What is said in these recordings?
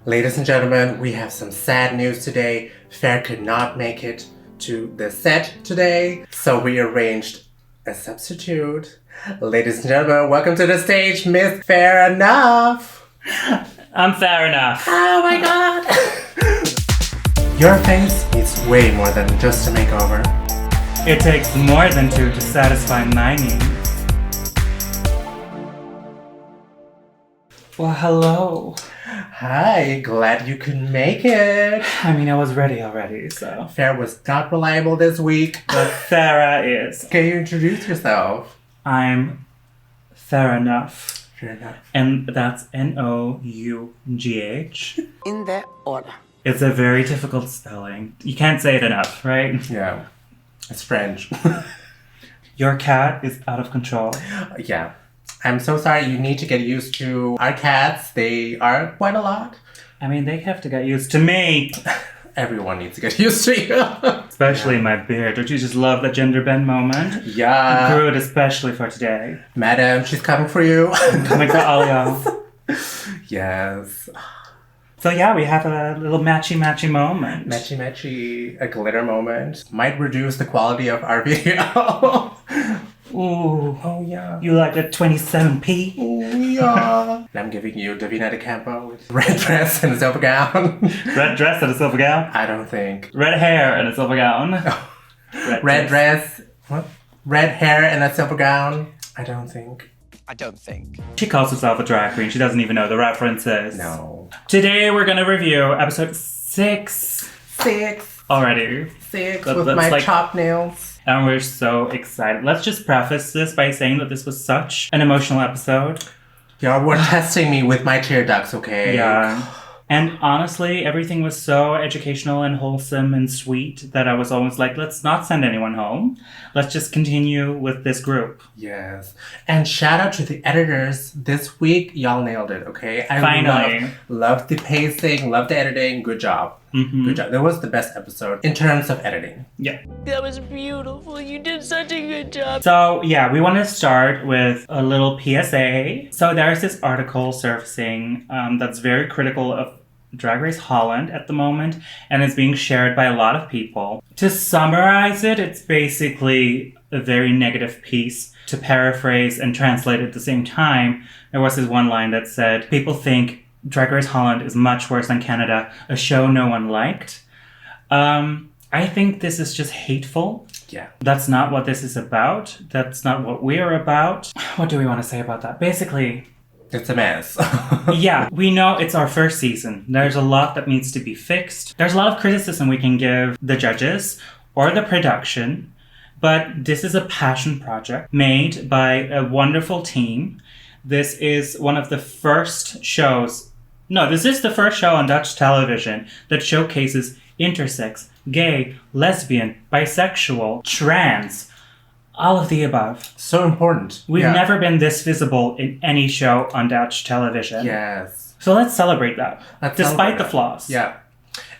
Ladies and gentlemen, we have some sad news today. Farrah could not make it to the set today, so we arranged a substitute. Ladies and gentlemen, welcome to the stage, Miss Fair Enough. I'm fair enough. Oh my god. Your face needs way more than just a makeover. It takes more than two to satisfy my needs. Well, hello. Hi, glad you could make it. I mean, I was ready already, so. Farrah was not reliable this week. But Farrah is. Can you introduce yourself? I'm fair enough. Fair enough. And that's Nough. In that order. It's a very difficult spelling. You can't say it enough, right? Yeah. It's French. Your cat is out of control. Yeah. I'm so sorry. You need to get used to our cats. They are quite a lot. I mean, they have to get used to me. Everyone needs to get used to you. Especially my beard. Don't you just love the gender bend moment? Yeah. Good, especially for today. Madam, she's coming for you. Coming for all y'all. Yes. So yeah, we have a little matchy moment. Matchy, a glitter moment. Might reduce the quality of our video. Ooh. Oh, yeah. You like the 27p? Oh, yeah. And I'm giving you Davina De Campo with red dress and a silver gown. Red dress and a silver gown? I don't think. Red hair and a silver gown? Red dress. What? Red hair and a silver gown? I don't think. She calls herself a drag queen. She doesn't even know the references. No. Today we're gonna review episode 6. 6. Already. 6 That's with my like- chopped nails. And we're so excited. Let's just preface this by saying that this was such an emotional episode. Y'all were testing me with my tear ducts, okay? Yeah. And honestly, everything was so educational and wholesome and sweet that I was always like, let's not send anyone home. Let's just continue with this group. Yes. And shout out to the editors. This week, y'all nailed it, okay? Finally. Loved the pacing, loved the editing. Good job. Mm-hmm. Good job. That was the best episode in terms of editing. Yeah. That was beautiful. You did such a good job. So, yeah, we want to start with a little PSA. So there's this article surfacing that's very critical of Drag Race Holland at the moment, and it's being shared by a lot of people. To summarize it, it's basically a very negative piece. To paraphrase and translate at the same time, there was this one line that said, people think Drag Race Holland is much worse than Canada, a show no one liked. I think this is just hateful. Yeah. That's not what this is about. That's not what we're about. What do we want to say about that? Basically, it's a mess. yeah, we know it's our first season. There's a lot that needs to be fixed. There's a lot of criticism we can give the judges or the production, but this is a passion project made by a wonderful team. This is one of the first shows. No, this is the first show on Dutch television that showcases intersex, gay, lesbian, bisexual, trans, all of the above. So important. We've never been this visible in any show on Dutch television. Yes. So let's celebrate that, Let's despite celebrate the that. flaws. Yeah.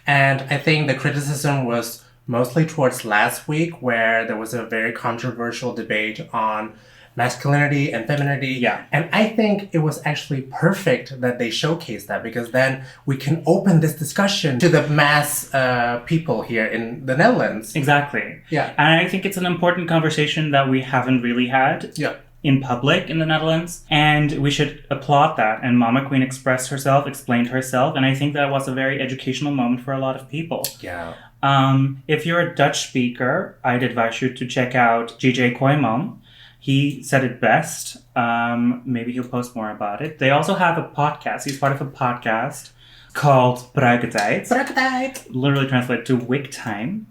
And I think the criticism was mostly towards last week, where there was a very controversial debate on masculinity and femininity. Yeah. And I think it was actually perfect that they showcased that, because then we can open this discussion to the mass people here in the Netherlands. Exactly. Yeah. And I think it's an important conversation that we haven't really had Yeah. in public in the Netherlands. And we should applaud that. And Mama Queen expressed herself, explained herself. And I think that was a very educational moment for a lot of people. Yeah. If you're a Dutch speaker, I'd advise you to check out GJ Kooijman. He said it best. Maybe he'll post more about it. They also have a podcast. He's part of a podcast called Bruikentijd. Literally translated to Wig Time.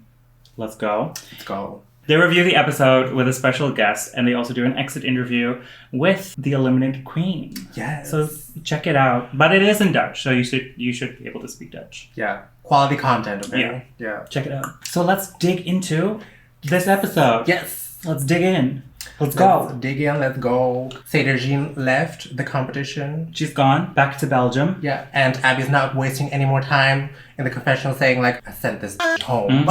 Let's go. Let's go. They review the episode with a special guest, and they also do an exit interview with the eliminated queen. Yes. So check it out. But it is in Dutch, so you should be able to speak Dutch. Yeah. Quality content, okay? Yeah. Yeah. Check it out. So let's dig into this episode. Yes. Let's dig in. Let's go. Let's dig in, let's go. Sederginne left the competition. She's gone back to Belgium. Yeah, and Abby's not wasting any more time in the confessional saying, like, I sent this home.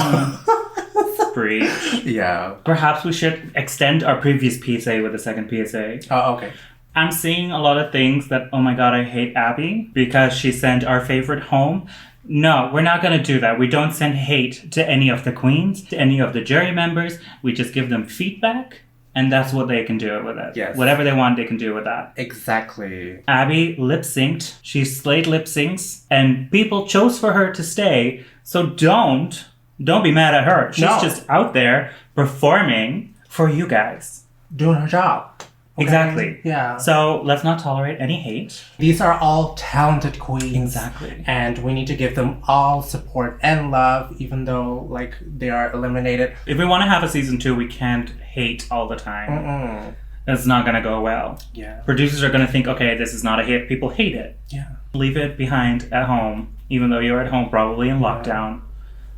Preach. Yeah. Perhaps we should extend our previous PSA with a second PSA. Oh, okay. I'm seeing a lot of things that, oh my god, I hate Abby because she sent our favorite home. No, we're not going to do that. We don't send hate to any of the queens, to any of the jury members. We just give them feedback, and that's what they can do with it. Yes. Whatever they want, they can do with that. Exactly. Abby lip-synced. She slayed lip-syncs, and people chose for her to stay. So don't be mad at her. She's just out there performing for you guys. Doing her job. Okay? Exactly. Yeah. So let's not tolerate any hate. These are all talented queens. Exactly. And we need to give them all support and love, even though, like, they are eliminated. If we want to have a season 2, we can't hate all the time. Mm-mm. It's not going to go well. Yeah. Producers are going to think, okay, this is not a hit. People hate it. Yeah. Leave it behind at home, even though you're at home probably in lockdown.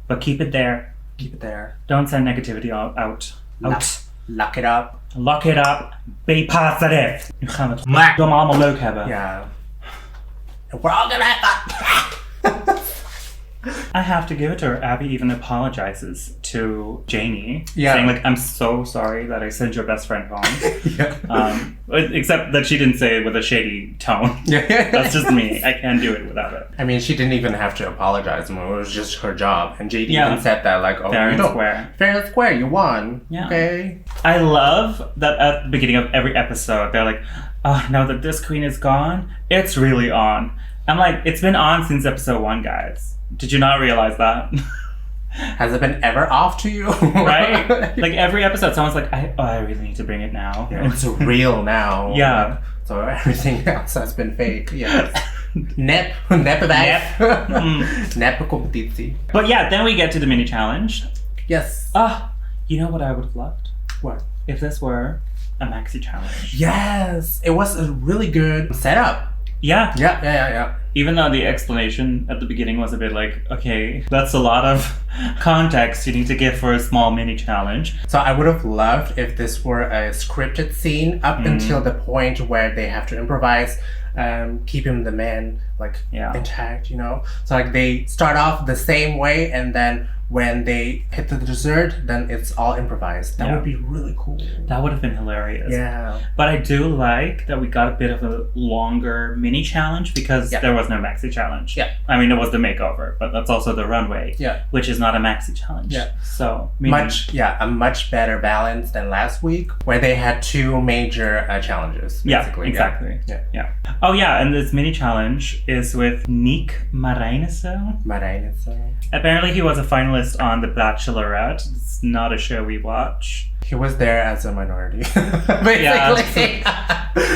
But keep it there. Keep it there. Don't send negativity out. Lock it up. Lock it up. Be positive. Nu gaan we het allemaal leuk hebben. Yeah. We're all gonna have fun. I have to give it to her. Abby even apologizes to Janey, Yeah. saying like, "I'm so sorry that I sent your best friend home." Yeah. Except that she didn't say it with a shady tone. Yeah. That's just me. I can't do it without it. I mean, she didn't even have to apologize. It was just her job. And JD Yeah. even said that, like, oh, Fair you and don't. square. Fair and square, you won. Yeah. Okay. I love that at the beginning of every episode, they're like, "Oh, now that this queen is gone, it's really on." I'm like, it's been on since episode 1, guys. Did you not realize that? Has it been ever off to you? Right? Like every episode, someone's like, I really need to bring it now. Yeah, it's real now. Yeah. So everything else has been fake. Yes. Neppenwijs. Neppencompetitie. But yeah, then we get to the mini challenge. Yes. You know what I would have loved? What? If this were a maxi challenge. Yes. It was a really good setup. Yeah. Yeah. Even though the explanation at the beginning was a bit like, okay, that's a lot of context you need to give for a small mini challenge. So I would have loved if this were a scripted scene up until the point where they have to improvise, keeping the man intact, you know? So like they start off the same way, and then when they hit the dessert, then it's all improvised. That would be really cool. That would have been hilarious. Yeah. But I do like that we got a bit of a longer mini challenge because there was no maxi challenge. Yeah. I mean, it was the makeover, but that's also the runway. Yeah. Which is not a maxi challenge. Yeah. So a much better balance than last week, where they had 2 major challenges. Basically. Yeah, exactly. Yeah. Oh yeah, and this mini challenge is with Nick Marijnissen. Apparently he was a finalist on The Bachelorette. It's not a show we watch. He was there as a minority, basically.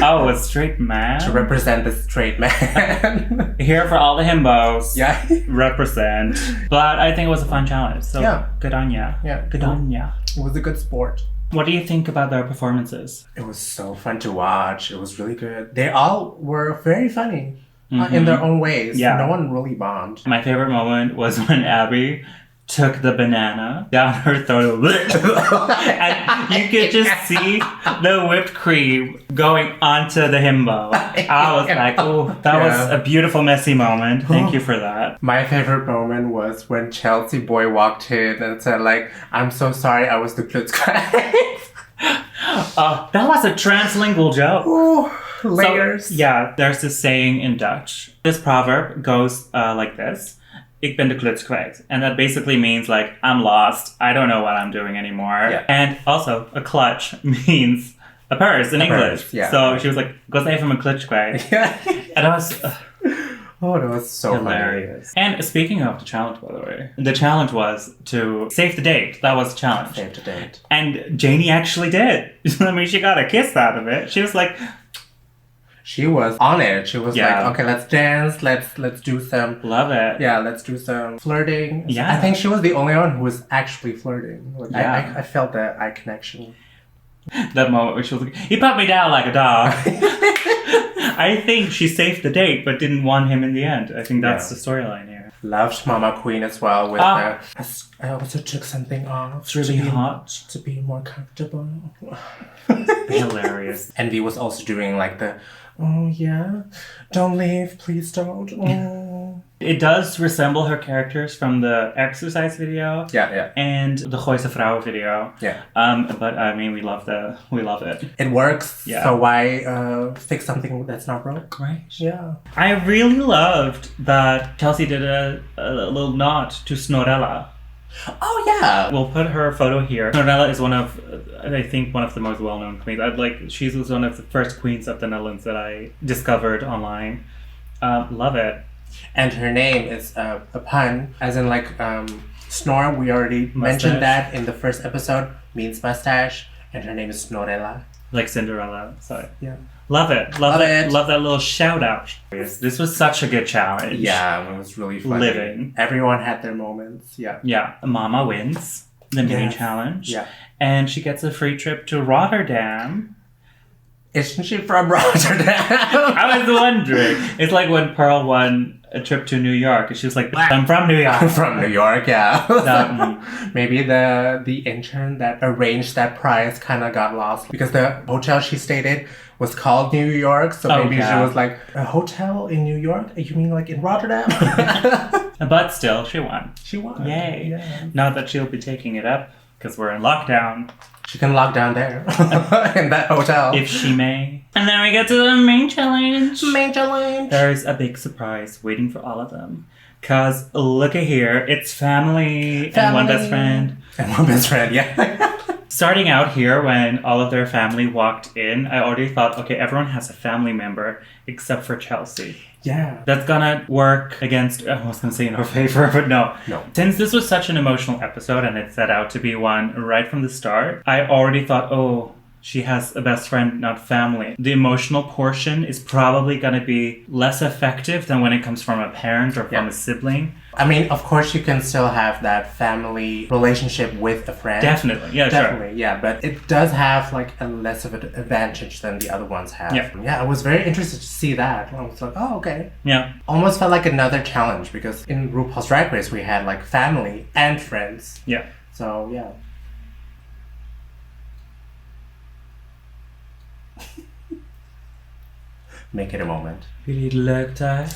Oh, a straight man? To represent the straight man. Here for all the himbos. Yeah. Represent. But I think it was a fun challenge. So good on ya. Yeah. Good on ya. It was a good sport. What do you think about their performances? It was so fun to watch. It was really good. They all were very funny in their own ways. Yeah. No one really bombed. My favorite moment was when Abby took the banana down her throat and you could just see the whipped cream going onto the himbo. I was like, oh, that was a beautiful, messy moment. Thank you for that. My favorite moment was when Chelsea Boy walked in and said, like, I'm so sorry, I was the Klutzkreis. That was a translingual joke. Ooh, layers. So, there's this saying in Dutch. This proverb goes like this. Ik ben de kluts kwijt. And that basically means like, I'm lost. I don't know what I'm doing anymore. Yeah. And also, a clutch means a purse in English. Purse, yeah. So she was like, go even mijn clutch kwijt. And I was... Oh, that was so hilarious. Funny. And speaking of the challenge, by the way, the challenge was to save the date. That was the challenge. Save the date. And Janey actually did. I mean, she got a kiss out of it. She was like... She was on it. She was like, okay, let's dance. Let's do some... Love it. Yeah, let's do some flirting. Yeah. I think she was the only one who was actually flirting. Like, I felt that eye connection. That moment where she was like, he put me down like a dog. I think she saved the date, but didn't want him in the end. I think that's the storyline here. Loved Mama Queen as well. With I also took something off. It's really hot. To be more comfortable. Hilarious. Envy was also doing like the, oh yeah, don't leave, please don't. Oh. It does resemble her characters from the exercise video. Yeah. And the Gooise Vrouw video. Yeah. But I mean, we love it. It works. Yeah. So why fix something that's not broke? Right. Yeah. I really loved that Chelsea did a little nod to Snorella. Oh yeah. We'll put her photo here. Snorella is one of the most well-known queens. She was one of the first queens of the Netherlands that I discovered online. Love it. And her name is a pun, as in like snore. We already mentioned that in the first episode, means mustache, and her name is Snorella. Like Cinderella. So yeah. Love it. Love that little shout out. This was such a good challenge. Yeah, it was really funny. Living. Everyone had their moments. Yeah. Yeah. Mama wins the mini challenge. Yeah. And she gets a free trip to Rotterdam. Isn't she from Rotterdam? I was wondering. It's like when Pearl won a trip to New York, and she was like, "I'm from New York." I'm from New York, yeah. So, maybe the intern that arranged that prize kind of got lost because the hotel she stayed in was called New York, so maybe she was like, a hotel in New York? You mean like in Rotterdam? But still, she won. She won. Yay. Yeah. Not that she'll be taking it up, because we're in lockdown. She can lock down there in that hotel. If she may. And then we get to the main challenge. Main challenge. There's a big surprise waiting for all of them. Because look at here, it's family and one best friend. And one best friend, yeah. Starting out here, when all of their family walked in, I already thought, okay, everyone has a family member except for Chelsea. Yeah. That's gonna work against, I was gonna say in her favor, but no. Since this was such an emotional episode and it set out to be one right from the start, I already thought, oh, she has a best friend, not family. The emotional portion is probably gonna be less effective than when it comes from a parent or from a sibling. I mean, of course, you can still have that family relationship with a friend. Definitely, yeah, Definitely, sure. yeah. But it does have like a less of an advantage than the other ones have. Yeah. I was very interested to see that. I was like, oh, okay. Yeah. Almost felt like another challenge because in RuPaul's Drag Race, we had like family and friends. Yeah. So, yeah. Make it a moment. Really like that.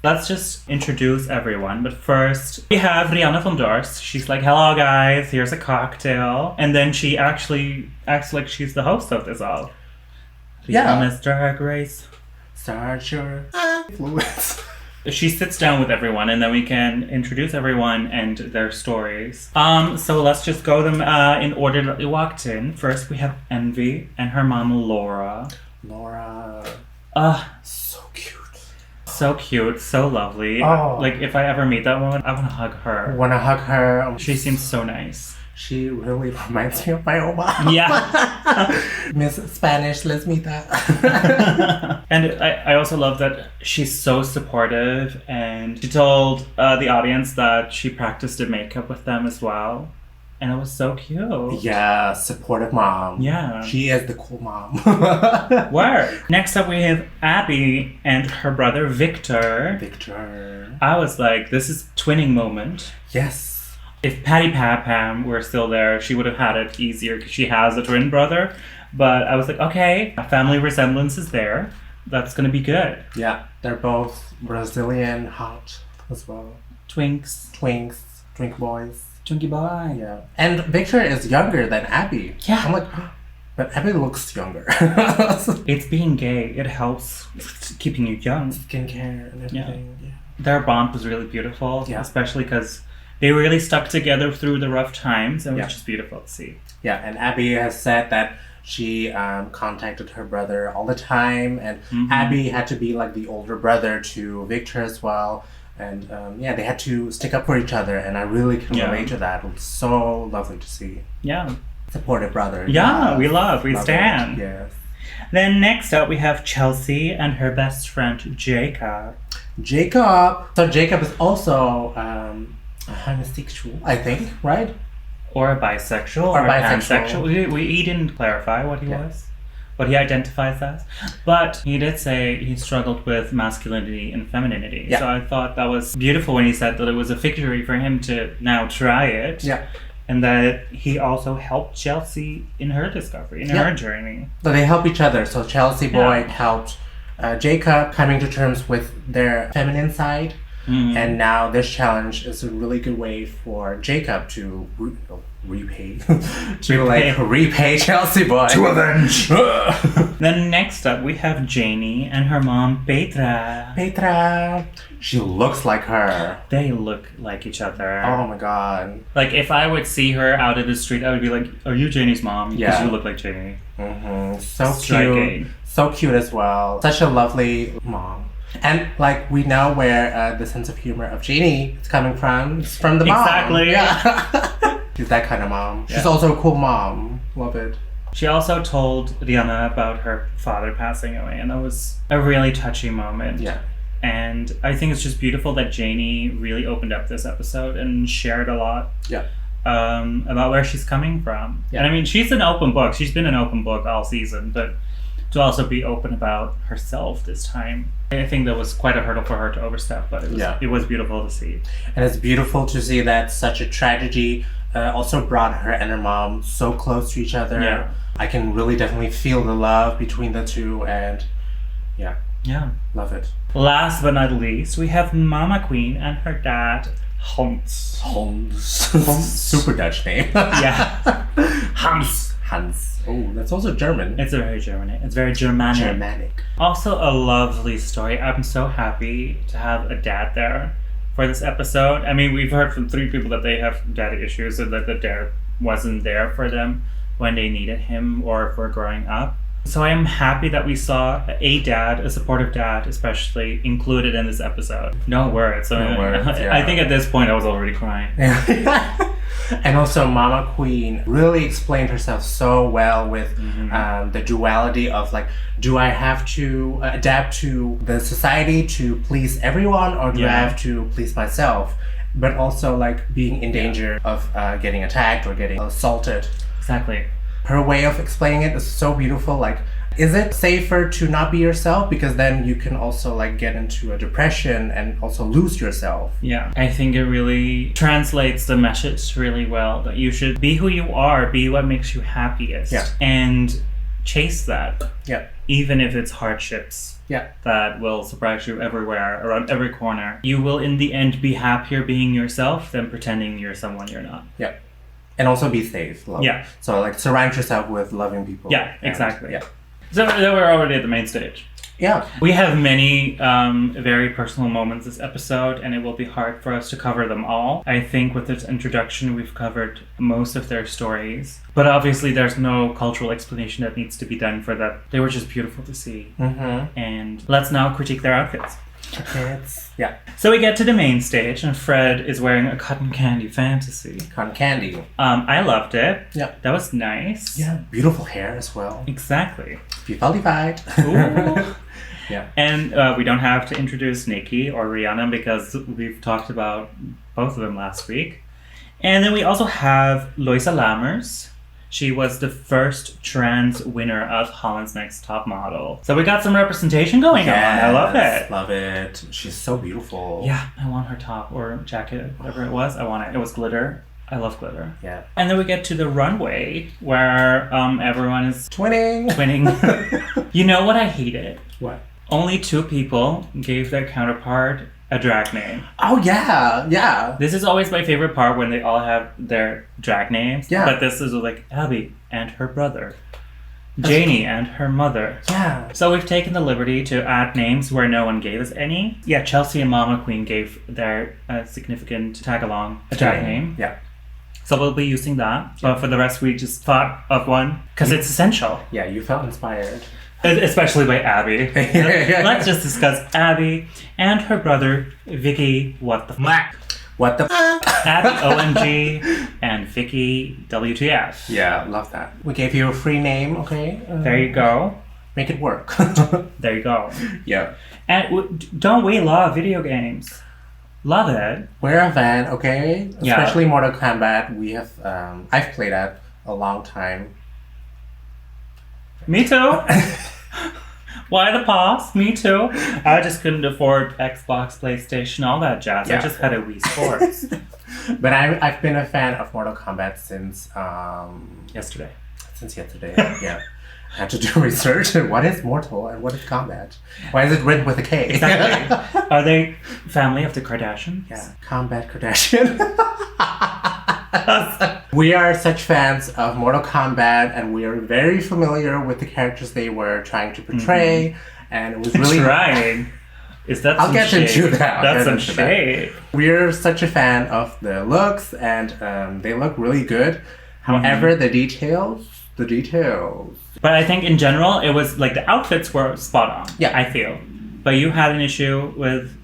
Let's just introduce everyone. But first, we have Rihanna van Dorst. She's like, hello guys, here's a cocktail. And then she actually acts like she's the host of this all. Rihanna's Drag Race. Start your influence. She sits down with everyone and then we can introduce everyone and their stories. So let's just go them in order that they walked in. First, we have Envy and her mom, Laura. So cute. So cute, so lovely. Oh. Like, if I ever meet that woman, I want to hug her. Wanna hug her. She seems so nice. She really reminds me of my oma. Yeah. Miss Spanish Lesmita. And I also love that she's so supportive, and she told the audience that she practiced the makeup with them as well. And it was so cute. Yeah, supportive mom. Yeah. She is the cool mom. Werq. Next up we have Abby and her brother Victor. I was like, this is twinning moment. Yes. If Patty Pam-Pam were still there, she would have had it easier because she has a twin brother. But I was like, okay, a family resemblance is there. That's going to be good. Yeah, they're both Brazilian hot as well. Twinks. Twink boys. Twinkie boy. Yeah. And Victor is younger than Abby. Yeah. I'm like, but Abby looks younger. It's being gay. It helps keeping you young. Skincare and everything. Yeah. Their bond was really beautiful. Yeah. Especially because they really stuck together through the rough times. And it was just beautiful to see. Yeah, and Abby has said that she contacted her brother all the time. And Abby had to be like the older brother to Victor as well. And they had to stick up for each other, and I really can relate to that. It was so lovely to see. Yeah. Supportive brother. Yeah, we stand. Yes. Then next up we have Chelsea and her best friend Jacob. So Jacob is also a homosexual, I think, right? Or a bisexual. Or pansexual. We didn't clarify what he was. What he identifies as. But he did say he struggled with masculinity and femininity. Yeah. So I thought that was beautiful when he said that it was a victory for him to now try it. Yeah. And that he also helped Chelsea in her discovery, in her journey. So they help each other. So Chelsea Boyd helped Jacob coming to terms with their feminine side. And now this challenge is a really good way for Jacob to repay Chelsea Boy. To avenge. Then next up we have Janey and her mom Petra. She looks like her. They look like each other. Oh my god. Like if I would see her out in the street, I would be like, "Are you Janey's mom?" Because Yeah. you look like Janey. So Striking. cute. So cute as well. Such a lovely mom. And like we know where the sense of humor of Janey is coming from. It's from the mom. Exactly. Yeah. She's that kind of mom. Yeah. She's also a cool mom. Love it. She also told Rihanna about her father passing away, and that was a really touching moment. Yeah. And I think it's just beautiful that Janey really opened up this episode and shared a lot. Yeah. About where she's coming from. Yeah. And I mean, she's an open book. She's been an open book all season, but to also be open about herself this time, I think that was quite a hurdle for her to overstep, but it was beautiful to see. And it's beautiful to see that such a tragedy also brought her and her mom so close to each other. Yeah. I can really definitely feel the love between the two, and yeah, love it. Last but not least, we have Mama Queen and her dad, Hans. Super Dutch name. Yeah. Hans. Oh, that's also German. It's a very German name. It's very Germanic. Also a lovely story. I'm so happy to have a dad there for this episode. I mean, we've heard from 3 people that they have daddy issues and that the dad wasn't there for them when they needed him or for growing up. So I am happy that we saw a dad, a supportive dad especially, included in this episode. No words. I think at this point I was already crying. And also Mama Queen really explained herself so well with the duality of like, do I have to adapt to the society to please everyone, or do I have to please myself? But also like being in danger of getting attacked or getting assaulted. Exactly. Her way of explaining it is so beautiful. Like, is it safer to not be yourself? Because then you can also like get into a depression and also lose yourself. Yeah, I think it really translates the message really well, that you should be who you are, be what makes you happiest, and chase that. Yeah. Even if it's hardships. Yeah. That will surprise you everywhere, around every corner. You will in the end be happier being yourself than pretending you're someone you're not. Yeah. And also be safe. Love. Yeah. So like surround yourself with loving people. Yeah, exactly. Yeah. So we're already at the main stage. Yeah. We have many very personal moments this episode, and it will be hard for us to cover them all. I think with this introduction, we've covered most of their stories. But obviously, there's no cultural explanation that needs to be done for that. They were just beautiful to see. And let's now critique their outfits. Yeah. So we get to the main stage, and Fred is wearing a cotton candy fantasy. Cotton candy. I loved it. Yeah. That was nice. Yeah. Beautiful hair as well. Exactly. Beautified. Ooh. Yeah. And we don't have to introduce Nikki or Rihanna because we've talked about both of them last week. And then we also have Loisa Lammers. She was the first trans winner of Holland's Next Top Model. So we got some representation going on. I love it. Love it. She's so beautiful. Yeah, I want her top or jacket, whatever it was. I want it. It was glitter. I love glitter. Yeah. And then we get to the runway where everyone is Twinning. You know what I hated? What? Only 2 people gave their counterpart a drag name. Oh, yeah. Yeah. This is always my favorite part when they all have their drag names. Yeah. But this is like Abby and her brother. Janey and her mother. Yeah. So we've taken the liberty to add names where no one gave us any. Yeah, Chelsea and Mama Queen gave their significant tag-along a drag name. Yeah. So we'll be using that. But for the rest, we just thought of one because it's essential. Yeah, you felt inspired. Especially by Abby. Let's just discuss Abby and her brother, Vicky, what the f***. What the Abby OMG and Vicky WTF. Yeah, love that. We gave you a free name, okay? There you go. Make it work. There you go. Yeah. And don't we love video games? Love it. We're a fan, okay? Yeah. Especially Mortal Kombat. We have, I've played that a long time. Me too. Why the pause? Me too. I just couldn't afford Xbox, PlayStation, all that jazz. Yeah. I just had a Wii Sports. But I've been a fan of Mortal Kombat since Yesterday. Since yesterday, yeah. had to do research. What is mortal and what is combat? Why is it written with a K? Exactly. Are they family of the Kardashians? Yeah, Combat Kardashian. We are such fans of Mortal Kombat, and we are very familiar with the characters they were trying to portray, and it was really trying. Is that I'll some get shade? into that. That's some shade. We're such a fan of the looks, and they look really good. However, the details. But I think in general, it was like the outfits were spot on. Yeah. I feel. But you had an issue with.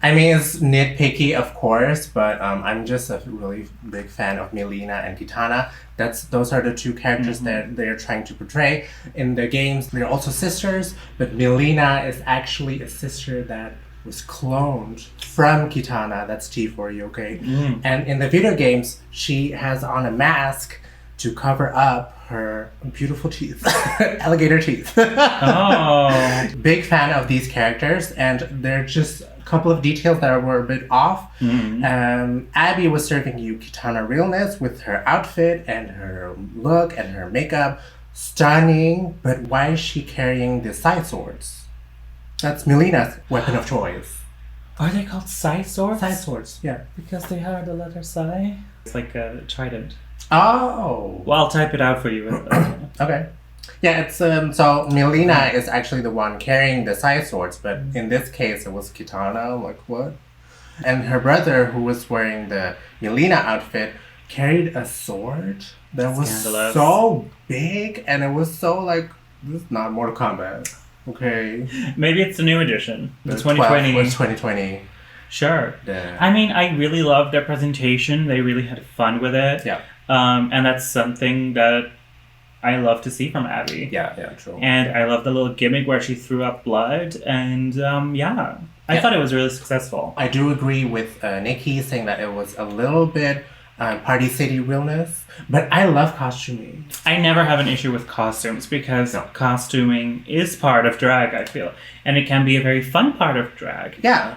I mean, it's nitpicky, of course, but I'm just a really big fan of Melina and Kitana. Those are the two characters that they're trying to portray. In the games, they're also sisters, but Melina is actually a sister that was cloned from Kitana. That's T for you, okay? And in the video games, she has on a mask to cover up her beautiful teeth, alligator teeth. Oh. Big fan of these characters, and they're just a couple of details that were a bit off. Abby was serving you Kitana realness with her outfit and her look and her makeup. Stunning, but why is she carrying the side swords? That's Melina's weapon of choice. Are they called side swords? Side swords, yeah. Because they have the letter psi. It's like a trident. Oh. Well, I'll type it out for you. Okay. Yeah, it's so Melina is actually the one carrying the side swords, but in this case it was Kitana. Like what? And her brother, who was wearing the Melina outfit, carried a sword that was Scandalous. so big, and it was so like, this is not Mortal Kombat. Okay. Maybe it's the new edition. The 2020. 2020. 2020. Sure. Yeah. I mean, I really loved their presentation. They really had fun with it. Yeah. And that's something that I love to see from Abby. Yeah, true. And I love the little gimmick where she threw up blood. And I thought it was really successful. I do agree with Nikki saying that it was a little bit Party City realness, but I love costuming. I never have an issue with costumes because costuming is part of drag, I feel. And it can be a very fun part of drag. Yeah.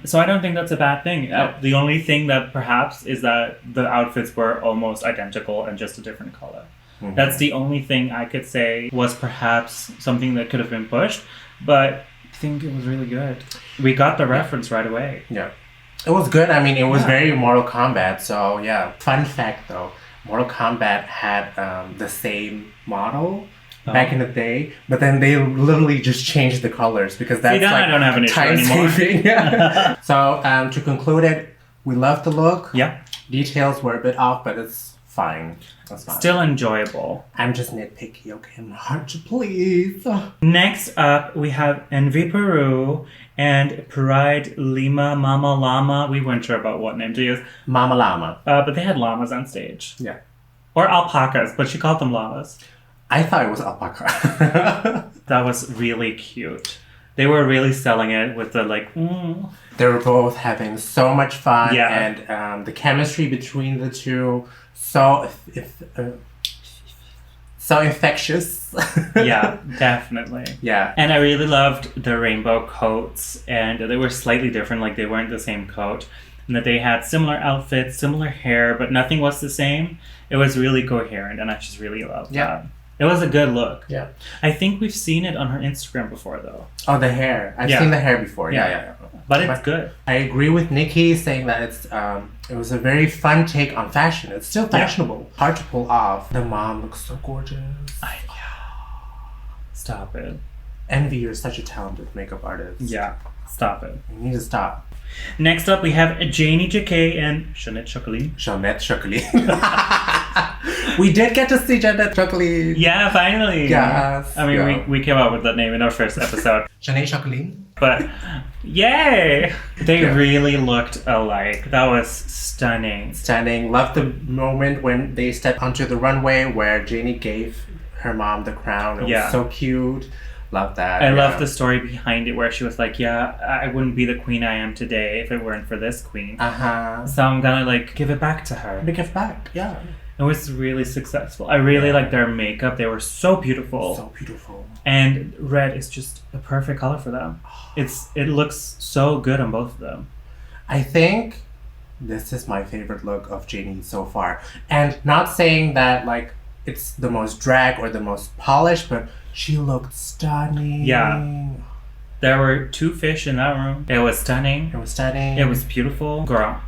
So I don't think that's a bad thing. The only thing that perhaps is that the outfits were almost identical and just a different color. That's the only thing I could say was perhaps something that could have been pushed, but I think it was really good. We got the reference right away. Yeah. It was good. I mean, it was very Mortal Kombat, so yeah. Fun fact though, Mortal Kombat had the same model back in the day, but then they literally just changed the colors because that's I don't have an issue anymore. time-saving. So to conclude it, we loved the look. Yeah. Details were a bit off, but it's fine. That's fine. Still enjoyable. I'm just nitpicky, okay? I'm hard to please. Next up, we have Envy Peru and Pride Lima Mama Llama. We weren't sure about what name to use. Mama Llama. But they had llamas on stage. Yeah. Or alpacas, but she called them llamas. I thought it was alpaca. That was really cute. They were really selling it with the like. They were both having so much fun, Yeah. and the chemistry between the two so infectious. Yeah, definitely. Yeah. And I really loved the rainbow coats, and they were slightly different. Like they weren't the same coat, and that they had similar outfits, similar hair, but nothing was the same. It was really coherent, and I just really loved that. It was a good look. Yeah. I think we've seen it on her Instagram before, though. Oh, the hair. I've seen the hair before. Yeah. But it's good. I agree with Nikki saying that it was a very fun take on fashion. It's still fashionable. Hard to pull off. The mom looks so gorgeous. Stop it. Envy, you're such a talented makeup artist. Yeah. Stop it. You need to stop. Next up, we have Janey Jacké and Jeanette Chocoline. Jeanette Chocoline. We did get to see Jeanette Chocoline. Yeah, finally. Yes. I mean, we came up with that name in our first episode. Jeanette Chocoline. But, yay! They really looked alike. That was stunning. Stunning. Loved the moment when they stepped onto the runway where Janey gave her mom the crown. It was so cute. Love that. I love the story behind it where she was like, I wouldn't be the queen I am today if it weren't for this queen. So I'm gonna like give it back to her. Give back, yeah. It was really successful. I really liked their makeup. They were so beautiful. So beautiful. And red is just a perfect color for them. It looks so good on both of them. I think this is my favorite look of Janey so far. And not saying that like it's the most drag or the most polished, but she looked stunning. Yeah. There were 2 fish in that room. It was stunning. It was stunning. It was beautiful. Girl.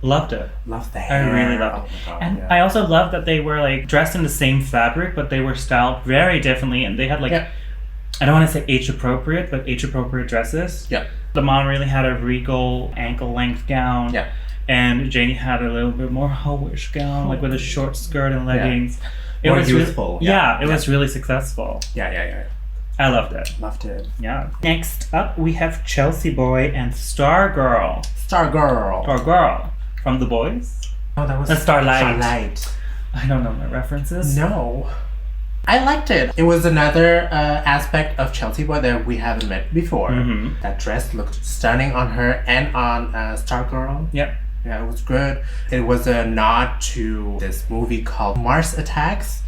Loved it. Loved the hair. I really loved it. And I also loved that they were like dressed in the same fabric, but they were styled very differently, and they had like, I don't want to say age appropriate, but age appropriate dresses. Yeah. The mom really had a regal ankle length gown. Yeah. And Janey had a little bit more hoish gown, like with a short skirt and leggings. It was youthful. It was really successful. Yeah. I loved it. Loved it. Yeah. Next up, we have Chelsea Boy and Stargirl. Stargirl. From The Boys. Oh, that was Starlight. I don't know my references. No. I liked it. It was another aspect of Chelsea Boy that we haven't met before. Mm-hmm. That dress looked stunning on her and on Stargirl. Yep. Yeah, it was good. It was a nod to this movie called Mars Attacks,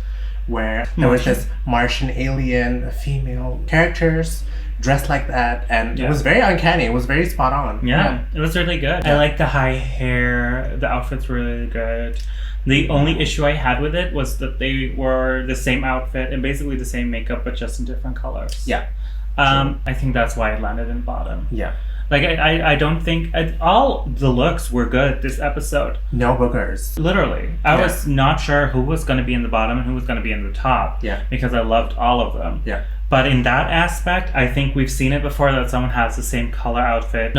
where there was this Martian alien female characters dressed like that, and it was very uncanny. It was very spot on. Yeah, it was really good. I like the high hair. The outfits were really good. The only issue I had with it was that they were the same outfit and basically the same makeup, but just in different colors. Yeah. I think that's why it landed in bottom. Yeah. Like, I don't think... all the looks were good this episode. No boogers. Literally. I was not sure who was going to be in the bottom and who was going to be in the top. Yeah. Because I loved all of them. Yeah. But in that aspect, I think we've seen it before that someone has the same color outfit.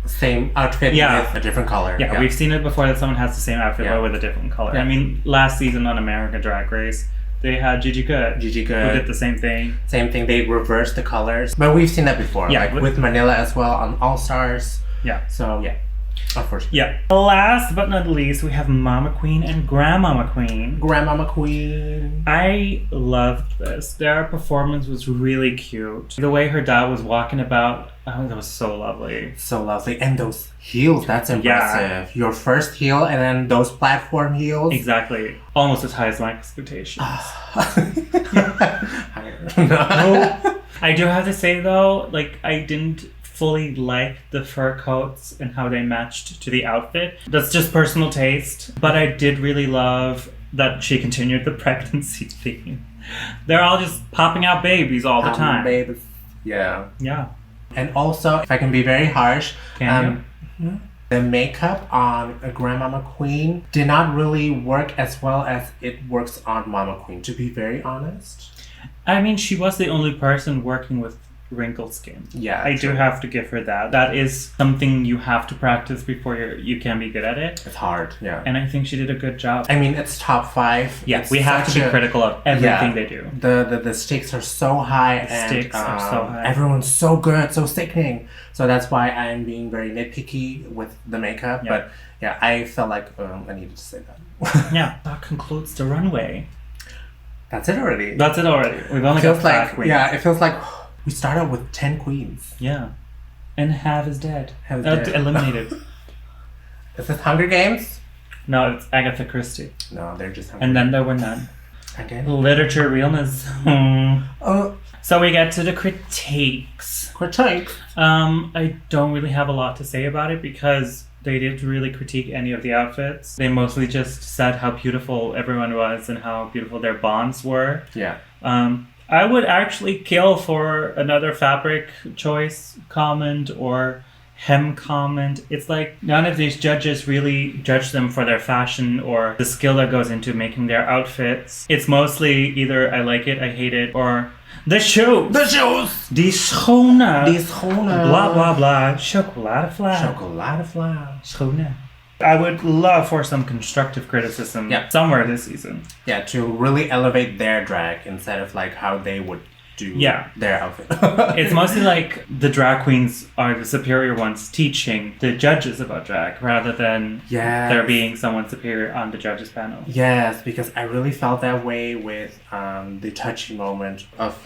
Same outfit with a different color. Yeah, we've seen it before that someone has the same outfit but with a different color. I mean, last season on American Drag Race, they had Gigi Good. Who did the same thing. Same thing, they reversed the colors. But we've seen that before. Yeah. Like with Manila as well on All Stars. Yeah. So, unfortunately. Yeah. Last but not least, we have Mama Queen and Grandmama Queen. Grandmama Queen. I loved this. Their performance was really cute. The way her dad was walking about, that was so lovely. So lovely. And those heels, that's impressive. Your first heel and then those platform heels. Exactly. Almost as high as my expectations. I do have to say though, like, I didn't fully like the fur coats and how they matched to the outfit. That's just personal taste. But I did really love that she continued the pregnancy theme. They're all just popping out babies all the time. Babies. Yeah. Yeah. And also, if I can be very harsh, the makeup on a Grandmama Queen did not really work as well as it works on Mama Queen, to be very honest. I mean, she was the only person working with wrinkled skin. Yeah, I do have to give her that. That is something you have to practice before you can be good at it. It's hard, yeah. And I think she did a good job. I mean, it's top 5. Yeah, we have to be critical of everything they do. The stakes are so high. Stakes are so high. Everyone's so good, so sickening. So that's why I'm being very nitpicky with the makeup. Yeah. But yeah, I felt like I needed to say that. Yeah, that concludes the runway. That's it already. We've only got 5 queens. Yeah, it feels like we started with 10 queens. Yeah. And half is dead. Eliminated. Is this Hunger Games? No, it's Agatha Christie. No, they're just Hunger And then there were none. Again? Literature realness. So we get to the critiques. I don't really have a lot to say about it because they didn't really critique any of the outfits. They mostly just said how beautiful everyone was and how beautiful their bonds were. Yeah. I would actually kill for another fabric choice comment or hem comment. It's like none of these judges really judge them for their fashion or the skill that goes into making their outfits. It's mostly either I like it, I hate it, or the shoes. Die schoenen. Blah, blah, blah. Chocoladefla. Schoenen. I would love for some constructive criticism somewhere this season. Yeah, to really elevate their drag instead of like how they would do their outfit. It's mostly like the drag queens are the superior ones teaching the judges about drag rather than there being someone superior on the judges panel. Yes, because I really felt that way with the touchy moment of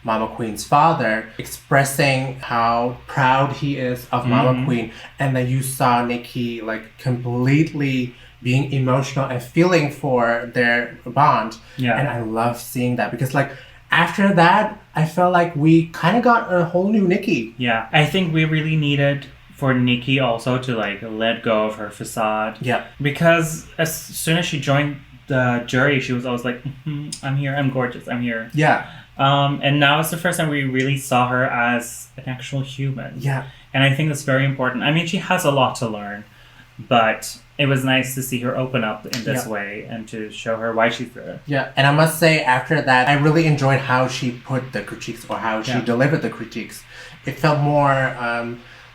Mama Queen's father expressing how proud he is of Mama Queen, and then you saw Nikki like completely being emotional and feeling for their bond. Yeah. And I love seeing that because like after that I felt like we kind of got a whole new Nikki. Yeah, I think we really needed for Nikki also to like let go of her facade. Yeah. Because as soon as she joined the jury, she was always like, I'm here, I'm gorgeous, I'm here. Yeah. And now it's the first time we really saw her as an actual human. Yeah. And I think that's very important. I mean, she has a lot to learn, but it was nice to see her open up in this way and to show her why she's there. Yeah, and I must say, after that, I really enjoyed how she put the critiques or how she delivered the critiques. It felt more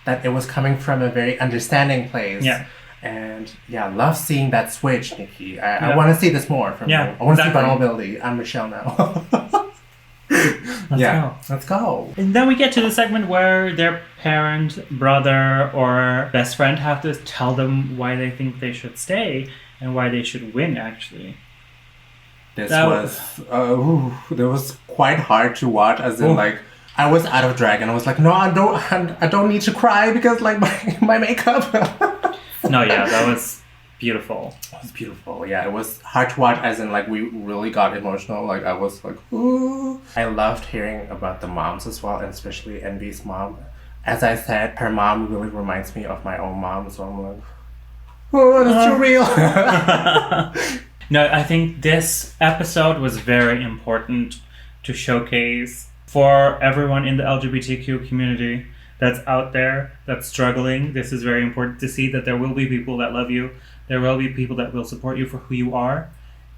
that it was coming from a very understanding place. Yeah. And I love seeing that switch, Nikki. I want to see this more from you. I want to see vulnerability. I'm Michelle now. Let's go. And then we get to the segment where their parent, brother, or best friend have to tell them why they think they should stay and why they should win, actually. This was quite hard to watch, as in, like, I was out of drag and I was like, no, I don't need to cry because, like, my makeup. No, that was beautiful. It was beautiful. Yeah, it was hard to watch, as in, like, we really got emotional. Like, I was like, ooh. I loved hearing about the moms as well, and especially Envy's mom. As I said, her mom really reminds me of my own mom, so I'm like, oh, that's too real. No, I think this episode was very important to showcase for everyone in the LGBTQ community that's out there, that's struggling. This is very important to see that there will be people that love you. There will be people that will support you for who you are.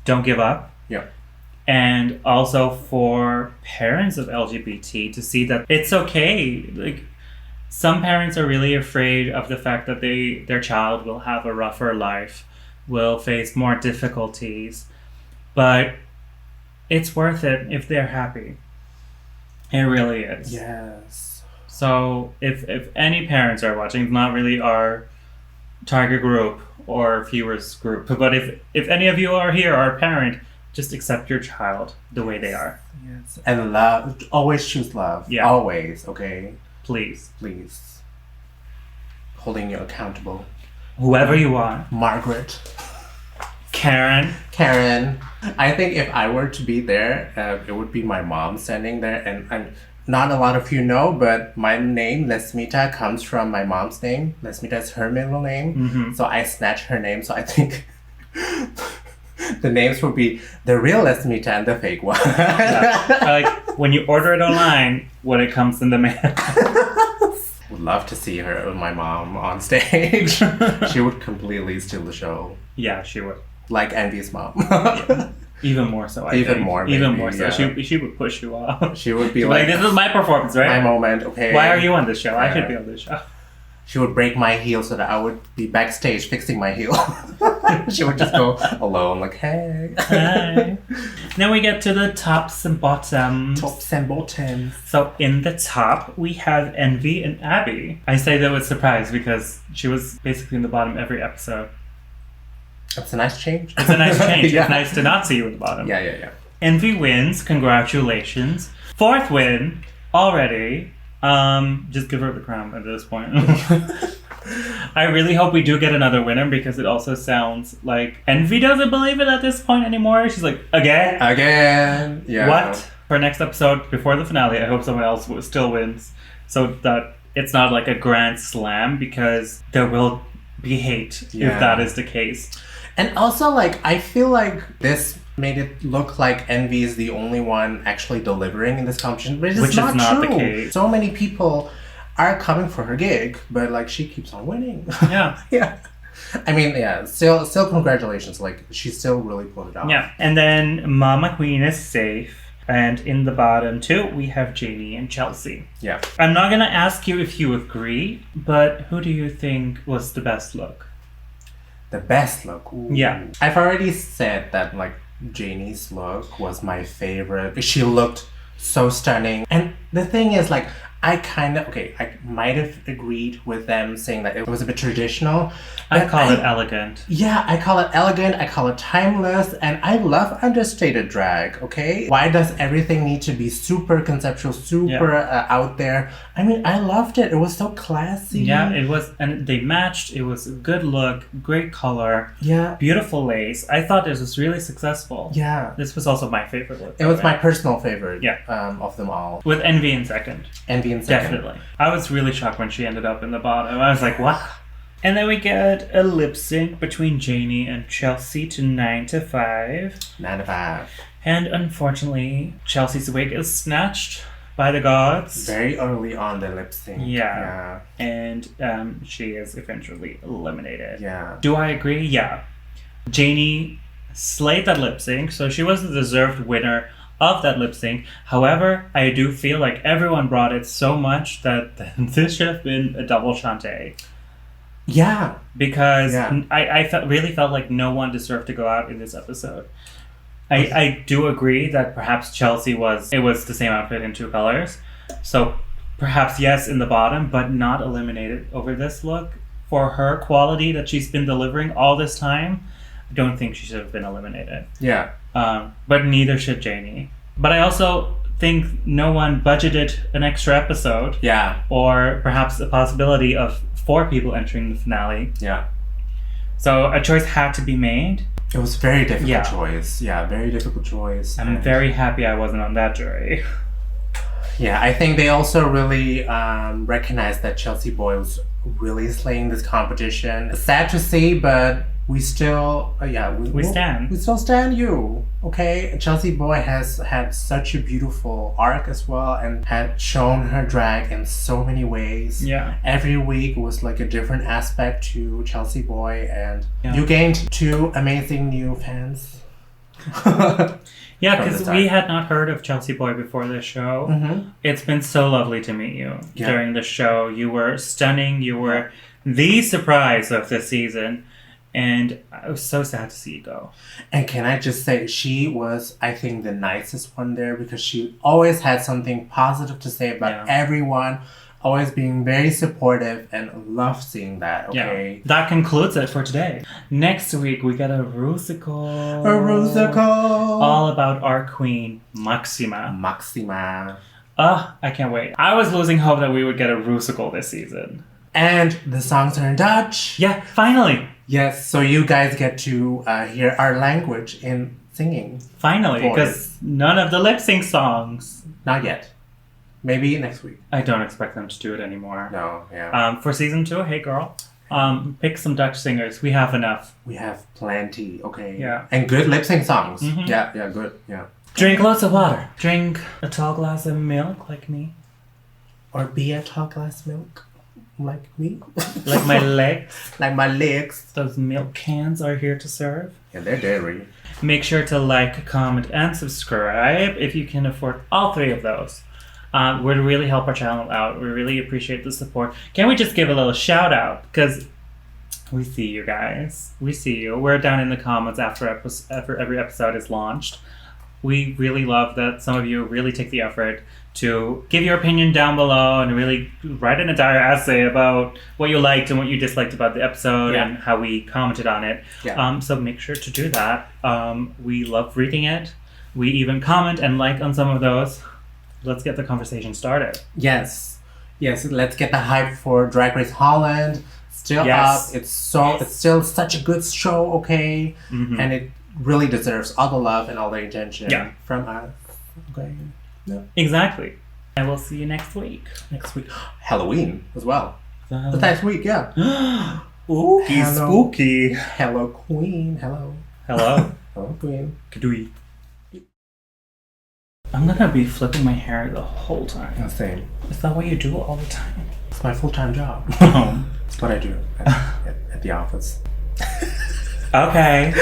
Don't give up. Yeah. And also for parents of LGBT to see that it's okay. Like, some parents are really afraid of the fact that their child will have a rougher life, will face more difficulties, but it's worth it if they're happy. It really is. Yes. So if any parents are watching, it's not really our target group or viewers group, but if any of you are here, are a parent, just accept your child the way they are. Yes. And love. Always choose love. Yeah. Always. Okay. Please. Holding you accountable. Whoever you are. Margaret. Karen. I think if I were to be there, it would be my mom standing there. And not a lot of you know, but my name, Lesmita, comes from my mom's name. Lesmita is her middle name. Mm-hmm. So I snatched her name. So I think the names would be the real Lesmita and the fake one. Like, when you order it online, when it comes in the mail. Would love to see her with my mom on stage. She would completely steal the show. Yeah, she would. Like Envy's mom. Yeah. Even more so, I think. Even more so. Yeah. She would push you off. She would be like, this is my performance, right? My moment, okay. Why are you on this show? I should be on this show. She would break my heel so that I would be backstage fixing my heel. She would just go alone, like, hey. Hi. Then we get to the tops and bottoms. Tops and bottoms. So in the top, we have Envy and Abby. I say that with surprise because she was basically in the bottom every episode. That's a nice change. It's a nice change. Yeah. It's nice to not see you at the bottom. Yeah. Envy wins. Congratulations. 4th win already. Just give her the crown at this point. I really hope we do get another winner because it also sounds like Envy doesn't believe it at this point anymore. She's like, again? Yeah. What? For next episode, before the finale, I hope someone else still wins so that it's not like a grand slam, because there will be hate if that is the case. And also, like, I feel like this made it look like Envy is the only one actually delivering in this competition, which is not true. The case. So many people are coming for her gig, but, like, she keeps on winning. Yeah. Yeah. I mean, yeah, still congratulations. Like, she still really pulled it off. Yeah. And then Mama Queen is safe. And in the bottom two, we have Janey and Chelsea. Yeah. I'm not going to ask you if you agree, but who do you think was the best look? The best look? Ooh. Yeah. I've already said that, like, Janey's look was my favorite. She looked so stunning. And the thing is, like, I might have agreed with them saying that it was a bit traditional. I call it elegant. Yeah, I call it elegant, I call it timeless, and I love understated drag, okay? Why does everything need to be super conceptual, super out there? I mean, I loved it. It was so classy. Yeah, it was, and they matched. It was a good look, great color, beautiful lace. I thought this was really successful. Yeah. This was also my favorite look. It was my personal favorite of them all. With Envy in second. Envy in second. Definitely. I was really shocked when she ended up in the bottom. I was like, what? And then we get a lip sync between Janey and Chelsea to 9 to 5. 9 to 5. And unfortunately, Chelsea's wig is snatched by the gods. Very early on the lip sync. Yeah. And she is eventually eliminated. Yeah. Do I agree? Yeah. Janey slayed that lip sync, so she was the deserved winner of that lip sync. However, I do feel like everyone brought it so much that this should have been a double chante. Yeah. Because I really felt like no one deserved to go out in this episode. I do agree that perhaps Chelsea was the same outfit in 2 colors. So perhaps yes in the bottom, but not eliminated over this look. For her quality that she's been delivering all this time, I don't think she should have been eliminated. Yeah. But neither should Janey. But I also think no one budgeted an extra episode. Yeah. Or perhaps a possibility of 4 people entering the finale. Yeah. So a choice had to be made. It was a very difficult choice. Yeah, very difficult choice. I'm very happy I wasn't on that jury. Yeah, I think they also really recognized that Chelsea Boy was really slaying this competition. Sad to see, but we still, we stand. We still stand you, okay? Chelsea Boy has had such a beautiful arc as well and had shown her drag in so many ways. Yeah. Every week was like a different aspect to Chelsea Boy, and you gained 2 amazing new fans. Yeah, because we had not heard of Chelsea Boy before this show. Mm-hmm. It's been so lovely to meet you during the show. You were stunning. You were the surprise of this season. And I was so sad to see you go. And can I just say, she was, I think, the nicest one there because she always had something positive to say about everyone, always being very supportive, and love seeing that, okay? Yeah. That concludes it for today. Next week, we get a rusical. A rusical! All about our queen, Maxima. Maxima. I can't wait. I was losing hope that we would get a rusical this season. And the songs are in Dutch. Yeah, finally. Yes, so you guys get to hear our language in singing. Finally, because none of the lip sync songs. Not yet. Maybe next week. I don't expect them to do it anymore. No, yeah. For season 2, hey girl, pick some Dutch singers. We have enough. We have plenty, okay? Yeah. And good lip sync songs. Mm-hmm. Yeah, good, yeah. Drink lots of water. Drink a tall glass of milk like me. Or be a tall glass milk. Like me. Like my legs. Like my legs. Those milk cans are here to serve. Yeah, they're dairy. Make sure to like, comment, and subscribe if you can afford all 3 of those. Would really help our channel out. We really appreciate the support. Can we just give a little shout out? Because we see you guys. We see you. We're down in the comments after every episode is launched. We really love that some of you really take the effort to give your opinion down below and really write an entire essay about what you liked and what you disliked about the episode and how we commented on it. Yeah. So make sure to do that. We love reading it. We even comment and like on some of those. Let's get the conversation started. Yes, let's get the hype for Drag Race Holland. Still up. It's still such a good show, okay? Mm-hmm. And it really deserves all the love and all the attention from us. Okay. Yeah. Exactly. And we'll see you next week. Halloween as well. The next week, yeah. Ooh, spooky. Hello, Queen. Hello. Hello. Hello, Queen. Kadooey. I'm gonna be flipping my hair the whole time. Yeah, same. Is that what you do all the time? It's my full-time job. It's what I do at the office. Okay.